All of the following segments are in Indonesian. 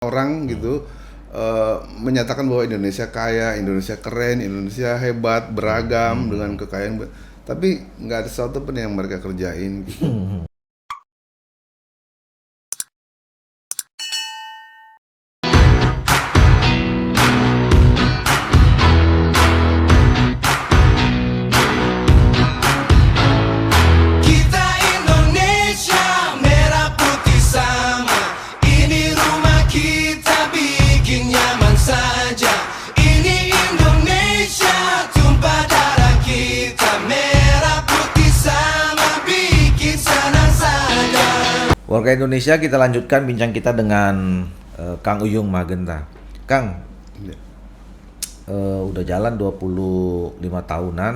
orang gitu menyatakan bahwa Indonesia kaya, Indonesia keren, Indonesia hebat, beragam dengan kekayaan, tapi nggak ada sesuatu pun yang mereka kerjain gitu. Kita Indonesia merah putih sama. Ini rumah kita bikin nyaman saja. Ini Indonesia tumpah darah kita. Merah putih sama bikin senang saja. Warga Indonesia, kita lanjutkan bincang kita dengan Kang Uyung Magenta. Kang, Ya. udah jalan 25 tahunan.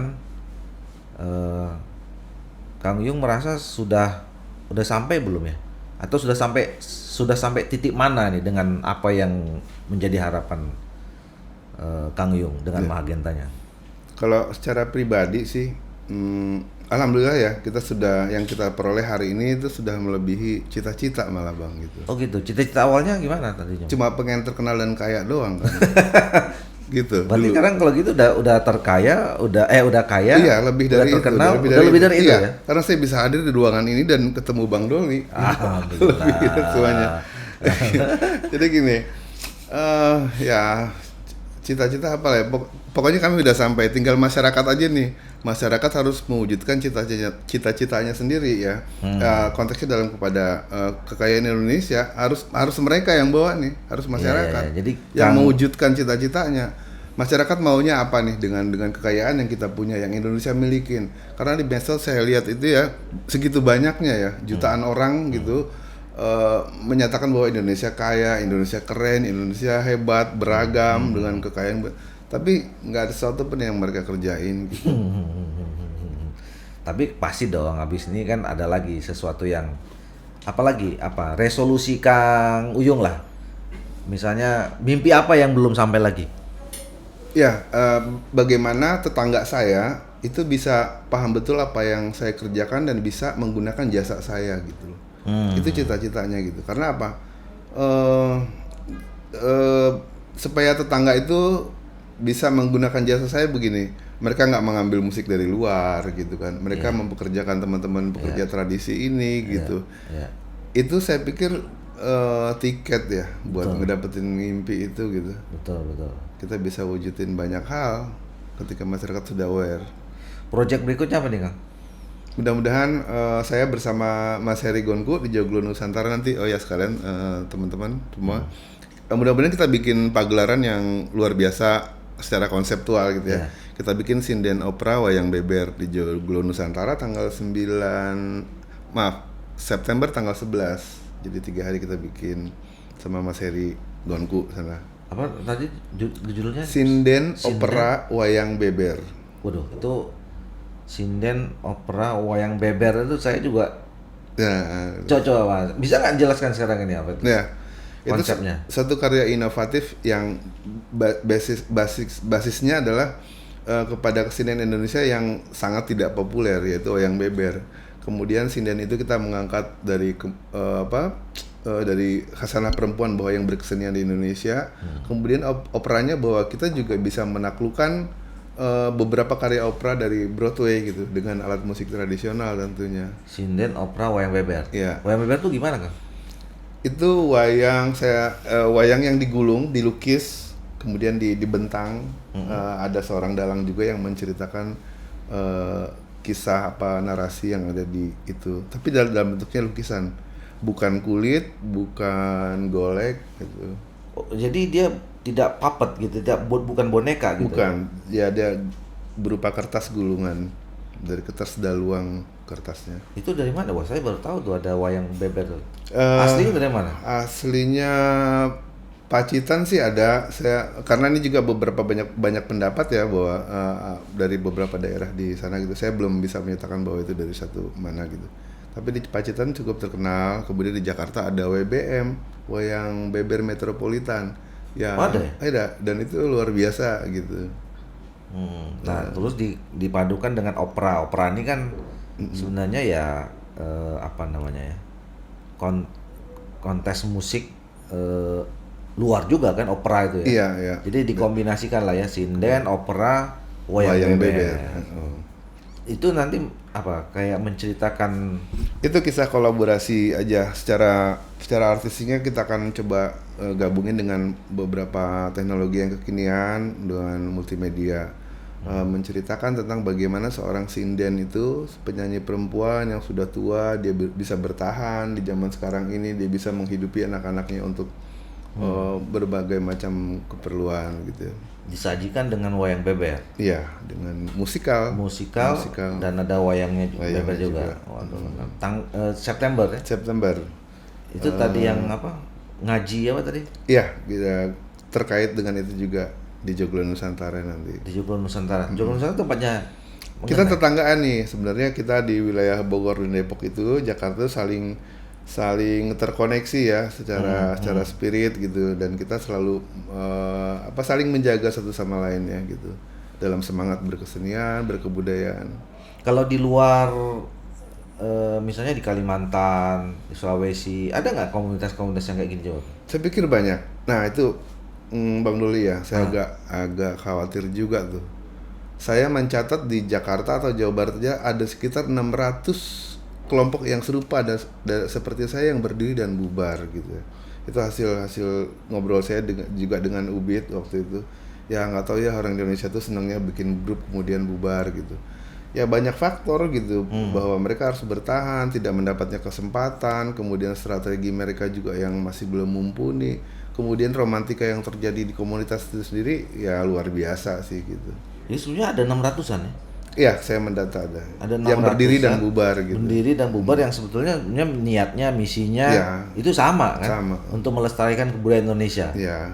Kang Uyung merasa udah sampai belum ya? Atau sudah sampai titik mana nih dengan apa yang menjadi harapan Kang Uyung dengan Ya. Magentanya? Kalau secara pribadi sih, alhamdulillah ya yang kita peroleh hari ini itu sudah melebihi cita-cita malah Bang gitu. Oh gitu. Cita-cita awalnya gimana tadinya? Cuma pengen terkenal dan kaya doang kan. Gitu. Berarti dulu. sekarang kalau gitu udah terkaya, udah kaya, Iya, lebih udah dari itu. terkenal, udah lebih dari itu Iya, ya. karena saya bisa hadir di ruangan ini dan ketemu Bang Doli. Alhamdulillah. Lebih dari semuanya. Jadi gini, ya cita-cita apa ya? Pokoknya kami udah sampai, tinggal masyarakat aja nih. Masyarakat harus mewujudkan cita-citanya sendiri ya. Konteksnya dalam kepada kekayaan Indonesia harus mereka yang bawa nih, harus masyarakat. Iya. Jadi yang Kang- mewujudkan cita-citanya. Masyarakat maunya apa nih dengan kekayaan yang kita punya, yang Indonesia milikin. Karena di medsos saya lihat itu ya segitu banyaknya ya, jutaan orang gitu menyatakan bahwa Indonesia kaya, Indonesia keren, Indonesia hebat, beragam dengan kekayaan, tapi nggak ada sesuatu pun yang mereka kerjain gitu. Tapi pasti dong, habis ini kan ada lagi sesuatu yang apa resolusi Kang Uyung lah. Misalnya mimpi apa yang belum sampai lagi? Ya, bagaimana tetangga saya itu bisa paham betul apa yang saya kerjakan dan bisa menggunakan jasa saya gitu loh. Itu cita-citanya gitu. Karena apa? Supaya tetangga itu bisa menggunakan jasa saya begini. Mereka nggak mengambil musik dari luar gitu kan. Mereka mempekerjakan teman-teman pekerja tradisi ini gitu. Ya. Itu saya pikir tiket ya buat ngedapetin mimpi itu gitu. Betul. Kita bisa wujudin banyak hal ketika masyarakat sudah aware. Project berikutnya apa nih Kang? Mudah-mudahan saya bersama Mas Heri Gonku di Joglo Nusantara nanti, oh ya sekalian teman-teman semua, mudah-mudahan kita bikin pagelaran yang luar biasa secara konseptual gitu ya. Kita bikin sinden opera Wayang Beber di Joglo Nusantara tanggal 9 September tanggal 11. Jadi 3 hari kita bikin sama Mas Heri Gonku sana. Apa tadi judulnya? Sinden opera Wayang Beber. Waduh, itu sinden opera Wayang Beber itu saya juga Ya, coba bisa nggak jelaskan sekarang ini apa itu? ya. Itu Konsepnya. satu karya inovatif yang basisnya adalah kepada kesenian Indonesia yang sangat tidak populer, yaitu wayang beber. Kemudian sinden itu kita mengangkat dari dari khasanah perempuan bahwa yang berkesenian di Indonesia. Kemudian operanya bahwa kita juga bisa menaklukkan beberapa karya opera dari Broadway gitu dengan alat musik tradisional tentunya. Sinden opera Wayang Beber. Iya. Wayang Beber itu gimana Kang? Itu wayang yang digulung, dilukis, kemudian dibentang. Ada seorang dalang juga yang menceritakan kisah narasi yang ada di itu. Tapi dalam bentuknya lukisan, bukan kulit, bukan golek gitu. Oh, jadi dia tidak puppet gitu, bukan boneka gitu. Bukan, ya dia berupa kertas gulungan dari kertas daluang kertasnya. Itu dari mana? Wah, saya baru tahu tuh ada Wayang Beber tuh. Eh, Aslinya dari mana? Aslinya Pacitan sih ada. Karena ini juga banyak pendapat ya bahwa dari beberapa daerah di sana gitu. Saya belum bisa menyatakan bahwa itu dari satu mana gitu. Tapi di Pacitan cukup terkenal. Kemudian di Jakarta ada WBM, Wayang Beber Metropolitan. Ya, Oh, ada ya? ada, dan itu luar biasa gitu. Nah, terus dipadukan dengan opera. Opera ini kan sebenarnya ya apa namanya ya? Kontes musik luar juga kan opera itu ya. Iya, iya. Jadi dikombinasikan lah ya sinden, opera, wayang beber. Oh. Itu nanti apa kayak menceritakan Itu kisah kolaborasi aja secara artistiknya kita akan coba gabungin dengan beberapa teknologi yang kekinian dengan multimedia. Menceritakan tentang bagaimana seorang sinden itu penyanyi perempuan yang sudah tua dia bisa bertahan di zaman sekarang ini, dia bisa menghidupi anak-anaknya untuk berbagai macam keperluan gitu. disajikan dengan wayang beber. Iya, dengan musikal Dan ada wayangnya Wayangnya beber juga. juga. September ya. September. Itu tadi yang apa? Ngaji apa tadi? Iya, kita terkait dengan itu juga di Joglo Nusantara nanti. Di Joglo Nusantara. Joglo Nusantara tempatnya Kita tetanggaan nih, sebenarnya kita di wilayah Bogor dan Depok itu Jakarta saling terkoneksi ya secara spirit gitu, dan kita selalu saling menjaga satu sama lain ya gitu dalam semangat berkesenian, berkebudayaan. Kalau di luar misalnya di Kalimantan, di Sulawesi, ada nggak komunitas-komunitas yang kayak gini Jawa? Saya pikir banyak. Nah itu Bang Doli ya, saya agak khawatir juga tuh. Saya mencatat di Jakarta atau Jawa Barat aja ada sekitar 600 kelompok yang serupa dan seperti saya yang berdiri dan bubar gitu. Itu hasil ngobrol saya juga dengan Ubid waktu itu. Ya nggak tahu ya, orang Indonesia tuh senangnya bikin grup kemudian bubar gitu. Ya banyak faktor gitu bahwa mereka harus bertahan, tidak mendapatnya kesempatan, kemudian strategi mereka juga yang masih belum mumpuni, kemudian romantika yang terjadi di komunitas itu sendiri ya luar biasa sih gitu. Jadi sebenarnya ada 600-an ya? Iya, saya mendata ada. Ada yang berdiri 600-an, dan bubar gitu. Berdiri dan bubar yang sebetulnya niatnya, misinya Ya, itu sama kan? sama. Untuk melestarikan kebudayaan Indonesia. Iya.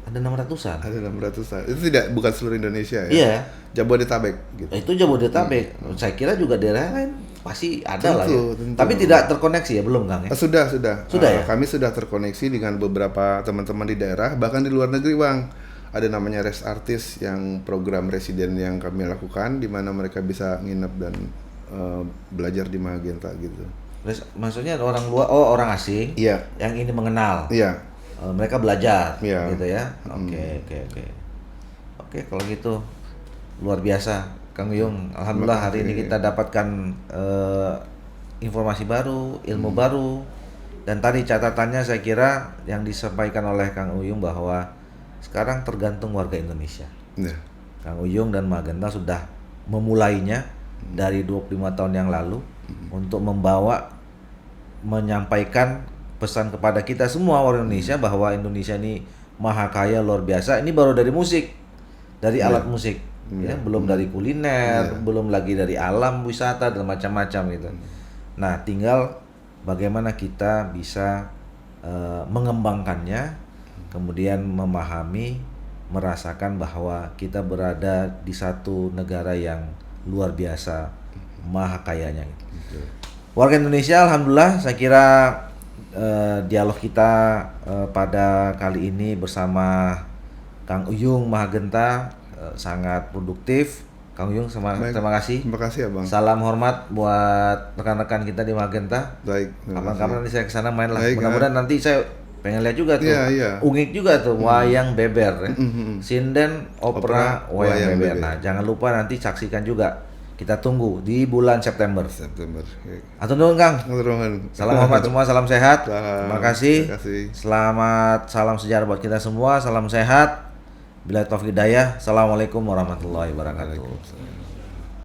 Ada 600-an. Ada 600-an. Itu bukan seluruh Indonesia ya. Iya. Jabodetabek gitu. Itu Jabodetabek. Saya kira juga daerah lain pasti ada lah ya. Tentu. Tapi tidak terkoneksi ya, belum Kang ya? Sudah. Sudah ya? Kami sudah terkoneksi dengan beberapa teman-teman di daerah, bahkan di luar negeri, Bang. Ada namanya Rest Artist yang program residen yang kami lakukan, di mana mereka bisa nginep dan belajar di Magenta gitu. Maksudnya orang luar, orang asing Iya. yang ini mengenal. Iya. Mereka belajar Iya. gitu ya. Oke. Oke, kalau gitu luar biasa Kang Uyung. Alhamdulillah hari ini kita dapatkan informasi baru, ilmu baru. Dan tadi catatannya saya kira yang disampaikan oleh Kang Uyung bahwa sekarang tergantung warga Indonesia. Iya. Kang Uyung dan Magenta sudah memulainya dari 25 tahun yang lalu untuk menyampaikan pesan kepada kita semua orang Indonesia bahwa Indonesia ini maha kaya, luar biasa. Ini baru dari musik, dari alat musik, ya, belum dari kuliner, belum lagi dari alam wisata dan macam-macam gitu. Nah, tinggal bagaimana kita bisa mengembangkannya, kemudian memahami, merasakan bahwa kita berada di satu negara yang luar biasa, maha kayanya. Warga Indonesia, alhamdulillah, saya kira dialog kita pada kali ini bersama Kang Uyung Magenta sangat produktif. Kang Uyung, terima kasih. Terima kasih ya, Bang. Salam hormat buat rekan-rekan kita di Magenta. Baik. Kapan-kapan nanti saya kesana main lah. Baik, Mudah-mudahan nanti saya pengen lihat juga tuh. Iya. Ungik juga tuh wayang beber ya. Sinden, opera, wayang beber. Nah, jangan lupa nanti saksikan juga. Kita tunggu di bulan September. Atur nuhun Kang. Salam hormat semua, salam sehat. Terima kasih. Selamat, salam sejarah buat kita semua. Salam sehat. Bila taufiq hidayah. Assalamualaikum warahmatullahi wabarakatuh.